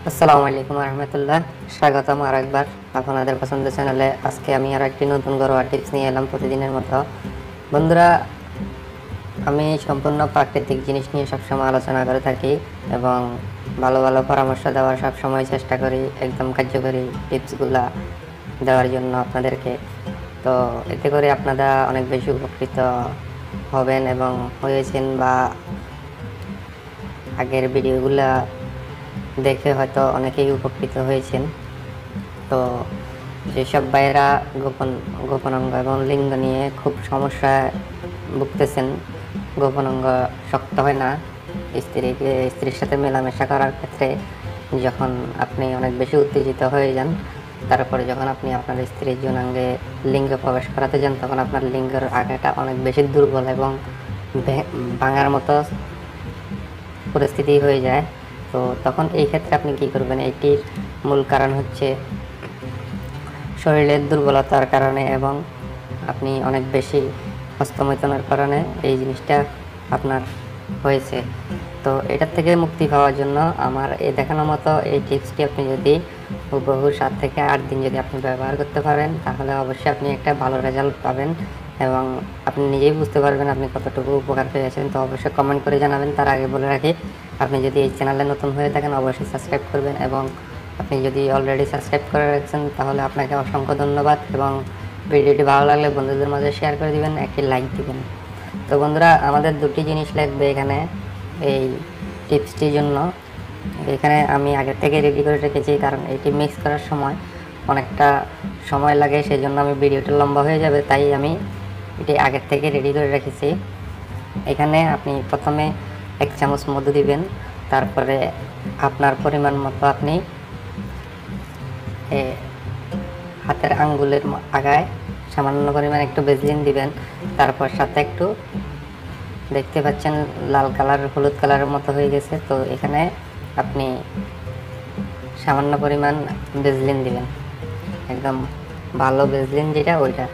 আসসালামু আলাইকুম রহমতুল্লাহ। স্বাগতম আর একবার আপনাদের পছন্দের চ্যানেলে। আজকে আমি আর একটি নতুন ঘরোয়া টিপস নিয়ে এলাম প্রতিদিনের মতো। বন্ধুরা, আমি সম্পূর্ণ প্রাকৃতিক জিনিস নিয়ে সবসময় আলোচনা করে থাকি এবং ভালো ভালো পরামর্শ দেওয়ার সবসময় চেষ্টা করি, একদম কার্যকরী টিপসগুলা দেওয়ার জন্য আপনাদেরকে। তো এতে করে আপনারা অনেক বেশি উপকৃত হবেন এবং হয়েছেন, বা আগের ভিডিওগুলা দেখে হয়তো অনেকেই উপকৃত হয়েছেন। তো যেসব ভাইয়েরা গোপন অঙ্গ এবং লিঙ্গ নিয়ে খুব সমস্যায় ভুগতেছেন, গোপন অঙ্গ শক্ত হয় না স্ত্রীর সাথে মেলামেশা করার ক্ষেত্রে, যখন আপনি অনেক বেশি উত্তেজিত হয়ে যান, তারপরে যখন আপনি আপনার স্ত্রীর যৌনাঙ্গে লিঙ্গে প্রবেশ করাতে যান, তখন আপনার লিঙ্গের আগাটা অনেক বেশি দুর্বল এবং ভাঙার মতো পরিস্থিতি হয়ে যায়। তো তখন এই ক্ষেত্রে আপনি কি করবেন? এটির মূল কারণ হচ্ছে শরীরের দুর্বলতার কারণে এবং আপনি অনেক বেশি হস্তমৈথুনের কারণে এই জিনিসটা আপনার হয়েছে। তো এটার থেকে মুক্তি পাওয়ার জন্য আমার এই দেখানোর মতো এই টিপসটি আপনি যদি হুবহু 7 থেকে 8 দিন যদি আপনি ব্যবহার করতে পারেন, তাহলে অবশ্যই আপনি একটা ভালো রেজাল্ট পাবেন এবং আপনি নিজেই বুঝতে পারবেন আপনি কতটুকু উপকার পেয়েছেন। তো অবশ্যই কমেন্ট করে জানাবেন। তার আগে বলে রাখি, আপনি যদি এই চ্যানেলে নতুন হয়ে থাকেন অবশ্যই সাবস্ক্রাইব করবেন, এবং আপনি যদি অলরেডি সাবস্ক্রাইব করে রাখছেন তাহলে আপনাকে অসংখ্য ধন্যবাদ। এবং ভিডিওটি ভালো লাগলে বন্ধুদের মাঝে শেয়ার করে দিবেন, একটি লাইক দিবেন। তো বন্ধুরা, আমাদের দুটি জিনিস লাগবে এখানে এই টিপসটির জন্য। এখানে আমি আগে থেকে রেডি করে রেখেছি, কারণ এটি মিক্স করার সময় অনেকটা সময় লাগে, সেই জন্য আমি ভিডিওটা লম্বা হয়ে যাবে, তাই আমি এটি আগের থেকে রেডি করে রেখেছি। এখানে আপনি প্রথমে 1 চামচ মধু দিবেন, তারপরে আপনার পরিমাণ মতো আপনি হাতের আঙ্গুলের আগায় সামান্য পরিমাণ একটু ভেসলিন দিবেন। তারপর সাথে একটু, দেখতে পাচ্ছেন লাল কালার হলুদ কালারের মতো হয়ে গেছে, তো এখানে আপনি সামান্য পরিমাণ ভেসলিন দিবেন, একদম ভালো ভেসলিন যেটা ওইটা,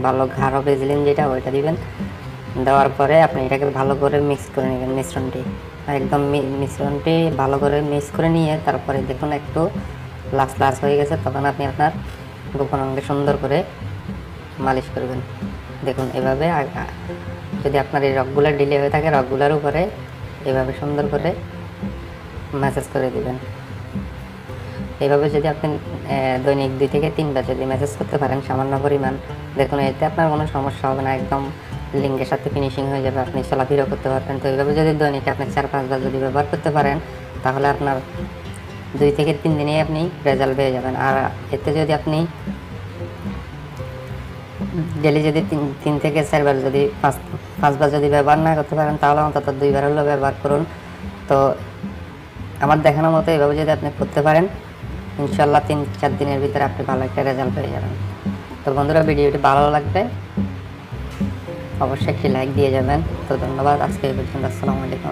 ভালো গাঢ় ভেসলিন যেটা ওইটা দিবেন। দেওয়ার পরে আপনি এটাকে ভালো করে মিক্স করে নেবেন, মিশ্রণটি ভালো করে মিক্স করে নিয়ে তারপরে দেখুন একটু লাস হয়ে গেছে, তখন আপনি আপনার গোপন অঙ্গে সুন্দর করে মালিশ করবেন। দেখুন এভাবে, যদি আপনার এই রগগুলো ডিলে হয়ে থাকে রগগুলোর উপরে এভাবে সুন্দর করে ম্যাসাজ করে দিবেন। এইভাবে যদি আপনি দৈনিক 2 থেকে 3 বার যদি ম্যাসাজ করতে পারেন সামান্য পরিমাণ, দেখুন এতে আপনার কোনো সমস্যা হবে না, একদম লিঙ্গের সাথে ফিনিশিং হয়ে যাবে, আপনি চলাফেরা করতে পারবেন। তো এইভাবে যদি দৈনিক আপনি 4-5 বার যদি ব্যবহার করতে পারেন, তাহলে আপনার 2 থেকে 3 দিনেই আপনি রেজাল্ট পেয়ে যাবেন। আর এতে যদি আপনি ডেলি যদি 3 থেকে 4 বার যদি 5 বার যদি ব্যবহার না করতে পারেন, তাহলে অন্তত 2 বার হলেও ব্যবহার করুন। তো আমার দেখানোর মতো এভাবে যদি আপনি করতে পারেন, ইনশাল্লাহ 3-4 দিনের ভিতরে আপনি ভালো একটা রেজাল্ট পেয়ে যাবেন। তো বন্ধুরা, ভিডিওটি ভালো লাগবে অবশ্যই একটি লাইক দিয়ে যাবেন। তো ধন্যবাদ, আজকে এই পর্যন্ত। আসসালামু আলাইকুম।